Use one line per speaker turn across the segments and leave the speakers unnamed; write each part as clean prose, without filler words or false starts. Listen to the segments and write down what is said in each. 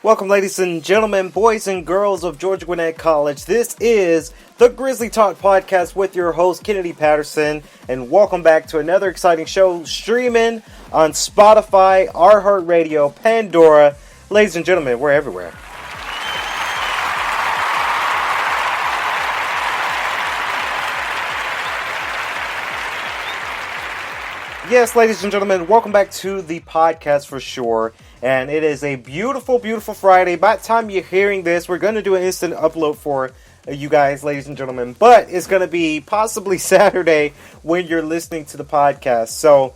Welcome, ladies and gentlemen, boys and girls of Georgia Gwinnett College. This is the Grizzly Talk Podcast with your host, Kennedy Patterson, and welcome back to another exciting show streaming on Spotify, iHeartRadio, Pandora. Ladies and gentlemen, we're everywhere. Yes, ladies and gentlemen, welcome back to the podcast for sure. And it is a beautiful, beautiful Friday. By the time you're hearing this, we're going to do an instant upload for you guys, ladies and gentlemen. But it's going to be possibly Saturday when you're listening to the podcast. So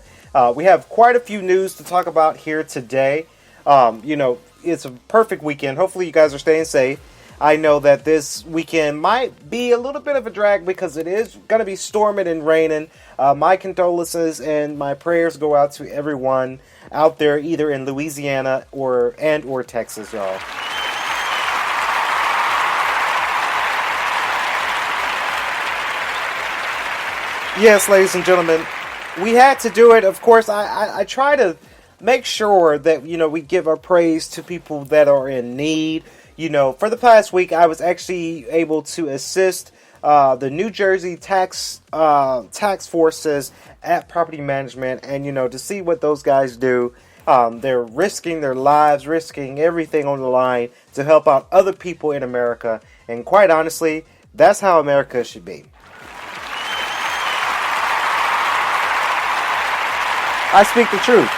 we have quite a few news to talk about here today. It's a perfect weekend. Hopefully you guys are staying safe. I know that this weekend might be a little bit of a drag because it is going to be storming and raining. My condolences and my prayers go out to everyone out there, either in Louisiana or Texas, y'all. Yes, ladies and gentlemen, we had to do it. Of course, I try to make sure that, we give our praise to people that are in need. For the past week, I was actually able to assist the New Jersey tax forces at property management, and to see what those guys do. They're risking their lives, risking everything on the line to help out other people in America, and quite honestly, that's how America should be. I speak the truth.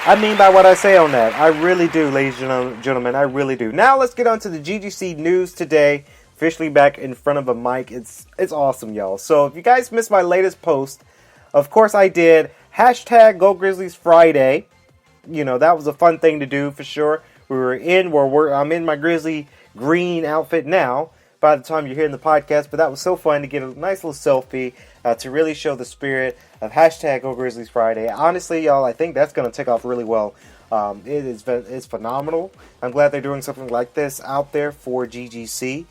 I mean by what I say on that. I really do, ladies and gentlemen. I really do. Now let's get on to the GGC news today. Officially back in front of a mic. It's awesome, y'all. So if you guys missed my latest post, of course I did. Hashtag Go Grizzlies Friday. That was a fun thing to do for sure. I'm in my Grizzly green outfit now by the time you're hearing the podcast. But that was so fun to get a nice little selfie to really show the spirit of hashtag Go Grizzlies Friday. Honestly, y'all, I think that's going to take off really well. It's phenomenal. I'm glad they're doing something like this out there for GGC.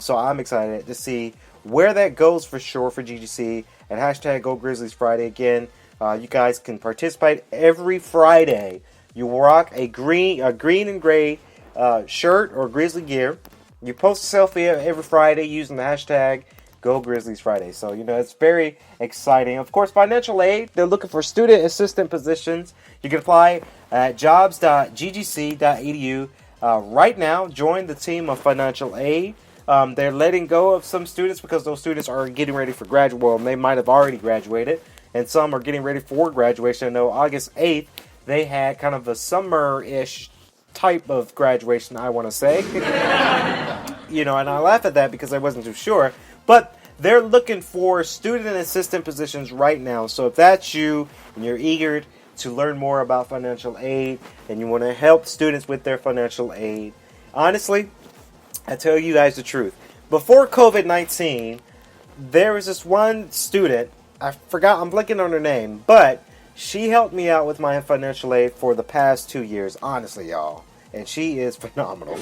So I'm excited to see where that goes for sure for GGC. And hashtag Go Grizzlies Friday. Again, you guys can participate every Friday. You rock a green and gray shirt or Grizzly gear. You post a selfie every Friday using the hashtag Go Grizzlies Friday. So, it's very exciting. Of course, financial aid. They're looking for student assistant positions. You can apply at jobs.ggc.edu. Right now, join the team of financial aid. They're letting go of some students because those students are getting ready for graduate. Well, they might have already graduated, and some are getting ready for graduation. I know August 8th, they had kind of a summer-ish type of graduation, I want to say. And I laugh at that because I wasn't too sure. But they're looking for student assistant positions right now. So if that's you and you're eager to learn more about financial aid and you want to help students with their financial aid, honestly, I tell you guys the truth. Before COVID-19, there was this one student, I'm blanking on her name, but she helped me out with my financial aid for the past 2 years, honestly, y'all. And she is phenomenal.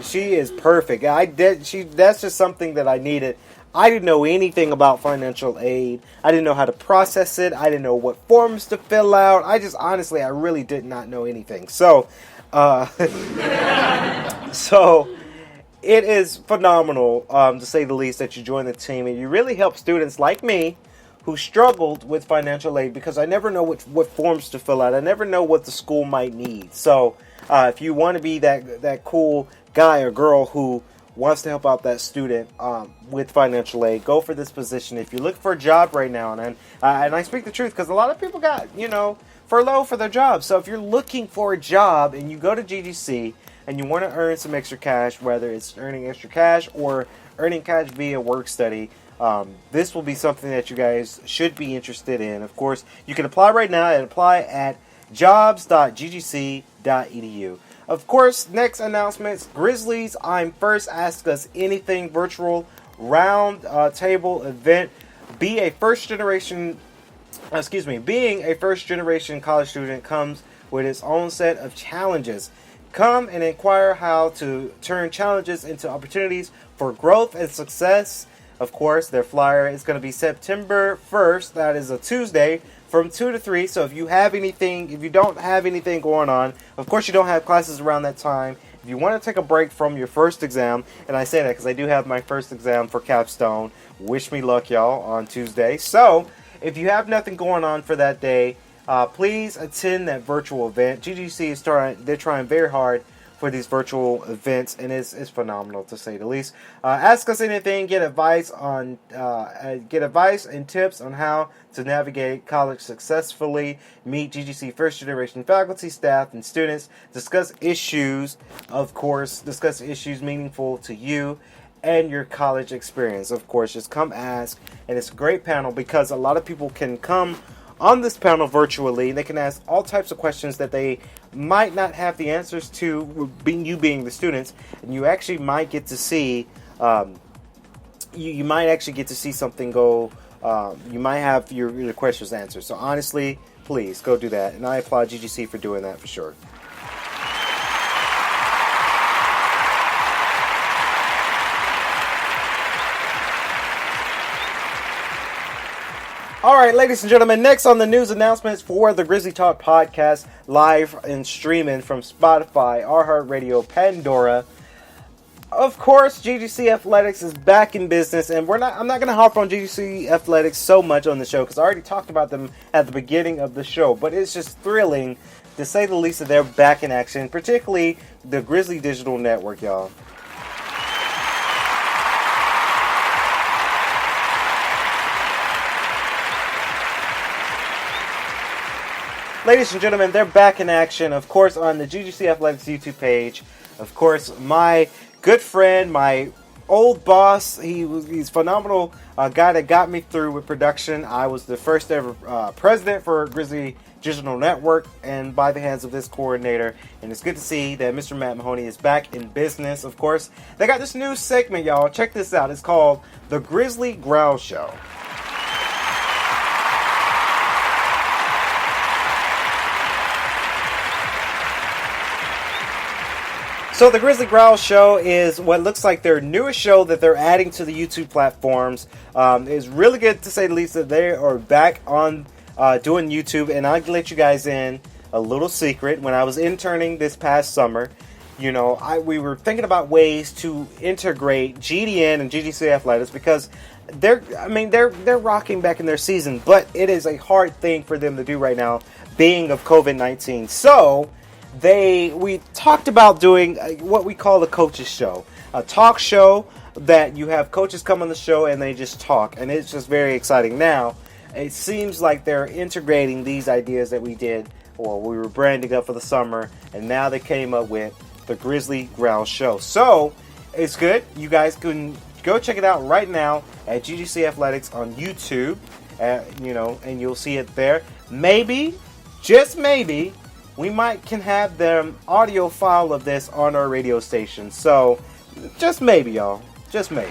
She is perfect. That's just something that I needed. I didn't know anything about financial aid. I didn't know how to process it. I didn't know what forms to fill out. I really did not know anything. So it is phenomenal, to say the least, that you join the team and you really help students like me who struggled with financial aid because I never know what forms to fill out. I never know what the school might need. So if you want to be that cool guy or girl who wants to help out that student with financial aid, go for this position. If you're looking for a job right now, and I speak the truth because a lot of people got, furlough for their jobs. So if you're looking for a job and you go to GGC and you want to earn some extra cash, whether it's earning extra cash or earning cash via work study, this will be something that you guys should be interested in. Of course, you can apply right now and apply at jobs.ggc.edu. Of course, next announcements, Grizzlies I'm First Ask Us Anything virtual round table event. Being a first generation college student comes with its own set of challenges. Come and inquire how to turn challenges into opportunities for growth and success. Of course, their flyer is going to be September 1st. That is a Tuesday from 2 to 3. So if you don't have anything going on, of course you don't have classes around that time. If you want to take a break from your first exam, and I say that because I do have my first exam for capstone. Wish me luck, y'all, on Tuesday. So if you have nothing going on for that day, please attend that virtual event. GGC is they're trying very hard for these virtual events, and it's phenomenal to say the least. Ask us anything, get advice and tips on how to navigate college successfully, meet GGC first generation faculty, staff, and students, discuss issues meaningful to you and your college experience. Of course, just come ask, and it's a great panel because a lot of people can come on this panel virtually. They can ask all types of questions that they might not have the answers to, being the students, and you actually might get to see you might actually get to see something go. You might have your questions answered. So honestly, please go do that, and I applaud GGC for doing that for sure. All right, ladies and gentlemen, next on the news announcements for the Grizzly Talk podcast, live and streaming from Spotify, iHeartRadio, Pandora. Of course, GGC Athletics is back in business, and I'm not going to harp on GGC Athletics so much on the show because I already talked about them at the beginning of the show, but it's just thrilling to say the least that they're back in action, particularly the Grizzly Digital Network, y'all. Ladies and gentlemen, they're back in action, of course, on the GGC Athletics YouTube page. Of course, my good friend, my old boss, he's a phenomenal guy that got me through with production. I was the first ever president for Grizzly Digital Network, and by the hands of this coordinator. And it's good to see that Mr. Matt Mahoney is back in business. Of course, they got this new segment, y'all. Check this out. It's called The Grizzly Growl Show. So the Grizzly Growl Show is what looks like their newest show that they're adding to the YouTube platforms. It's really good to say the least that they are back on doing YouTube. And I'll let you guys in a little secret. When I was interning this past summer, we were thinking about ways to integrate GDN and GGC Athletics because they're rocking back in their season, but it is a hard thing for them to do right now, being of COVID-19. So we talked about doing what we call a coaches show, a talk show that you have coaches come on the show and they just talk, and it's just very exciting. Now it seems like they're integrating these ideas that we did, or we were branding up for the summer, and now they came up with the Grizzly Growl Show. So it's good. You guys can go check it out right now at GGC Athletics on YouTube, and you'll see it there. Maybe, just maybe, we can have the audio file of this on our radio station. So, just maybe, y'all. Just maybe.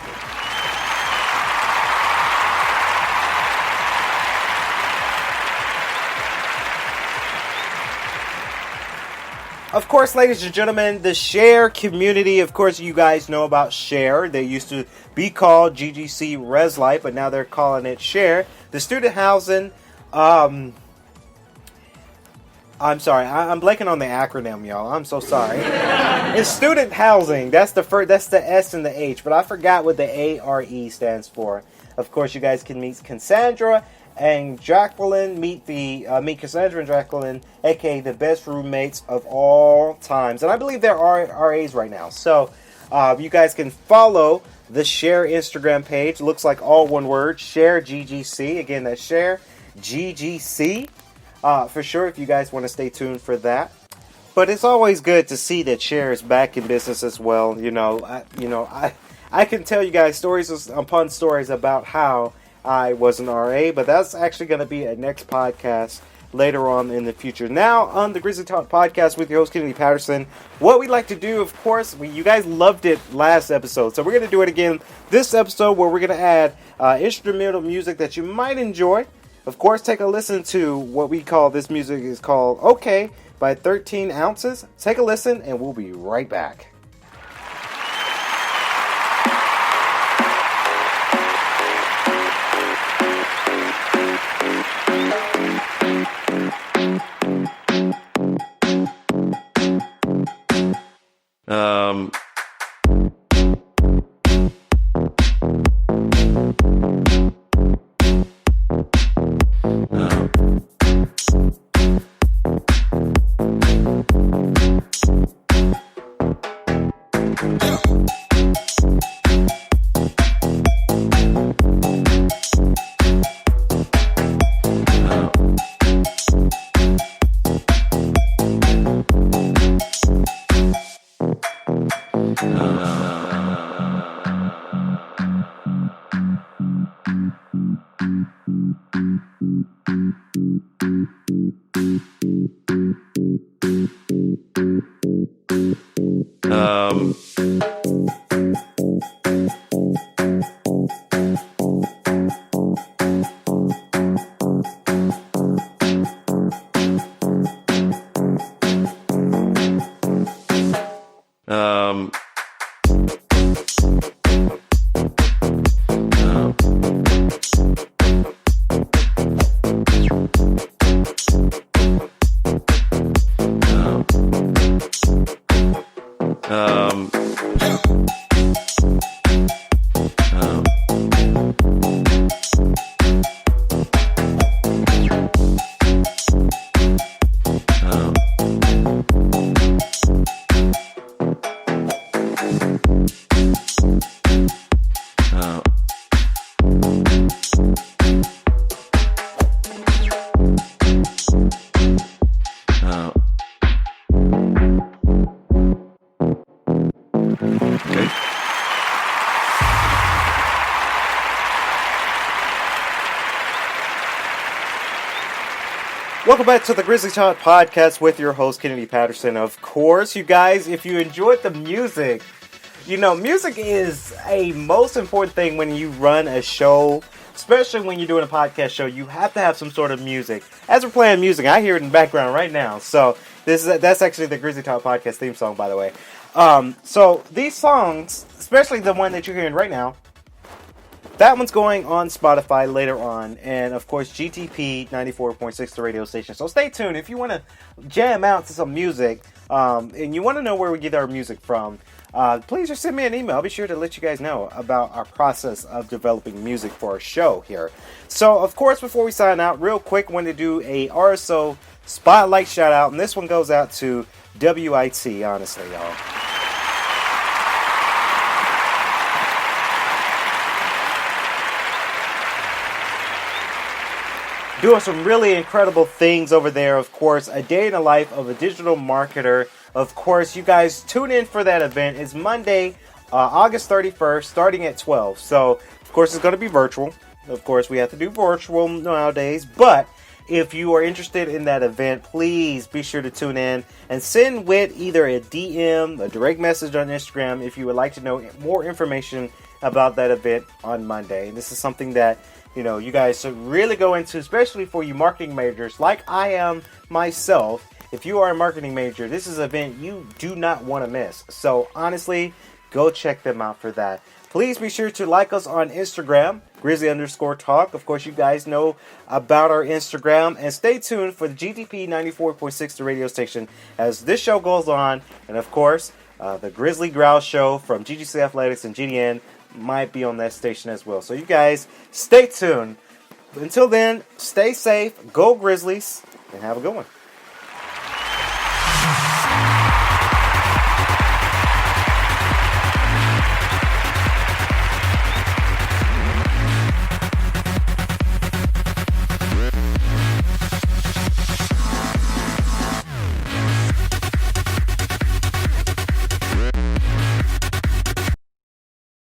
Of course, ladies and gentlemen, the Share community, of course, you guys know about Share. They used to be called GGC Res Life, but now they're calling it Share. The student housing, I'm sorry, I'm blanking on the acronym, y'all. I'm so sorry. It's student housing. That's the S and the H, but I forgot what the ARE stands for. Of course, you guys can meet Cassandra and Jacqueline. Meet Cassandra and Jacqueline, aka the best roommates of all times, and I believe they're RAs right now. So you guys can follow the Share Instagram page. It looks like all one word, Share GGC. Again, that's Share GGC. For sure, if you guys want to stay tuned for that. But it's always good to see that Share is back in business as well. I can tell you guys stories upon stories about how I was an RA, but that's actually going to be a next podcast later on in the future. Now, on the Grizzly Talk podcast with your host, Kennedy Patterson, what we like to do, of course, you guys loved it last episode, so we're going to do it again this episode, where we're going to add instrumental music that you might enjoy. Of course, take a listen to what we call this music is called OK by 13 Ounces. Take a listen, and we'll be right back. Welcome back to the Grizzly Talk Podcast with your host, Kennedy Patterson. Of course, you guys, if you enjoyed the music, you know, music is a most important thing when you run a show, especially when you're doing a podcast show. You have to have some sort of music. As we're playing music, I hear it in the background right now. So that's actually the Grizzly Talk Podcast theme song, by the way. So these songs, especially the one that you're hearing right now, that one's going on Spotify later on, and of course GTP 94.6, the radio station. So stay tuned if you want to jam out to some music, and you want to know where we get our music from. Please just send me an email. I'll be sure to let you guys know about our process of developing music for our show here. So of course, before we sign out, real quick, want to do a RSO spotlight shout out, and this one goes out to WIT. Honestly, y'all. Doing some really incredible things over there. Of course, a day in the life of a digital marketer. Of course, you guys tune in for that event. It's Monday, August 31st, starting at 12. So, of course, it's going to be virtual. Of course, we have to do virtual nowadays. But if you are interested in that event, please be sure to tune in and send WIT either a DM, a direct message on Instagram if you would like to know more information about that event on Monday. And this is something that, you know, you guys should really go into, especially for you marketing majors like I am myself. If you are a marketing major, this is an event you do not want to miss. So honestly, go check them out for that. Please be sure to like us on Instagram, Grizzly_Talk. Of course, you guys know about our Instagram. And stay tuned for the GTP 94.6, the radio station, as this show goes on. And of course, the Grizzly Growl show from GGC Athletics and GDN might be on that station as well. So you guys, stay tuned. Until then, stay safe, go Grizzlies, and have a good one.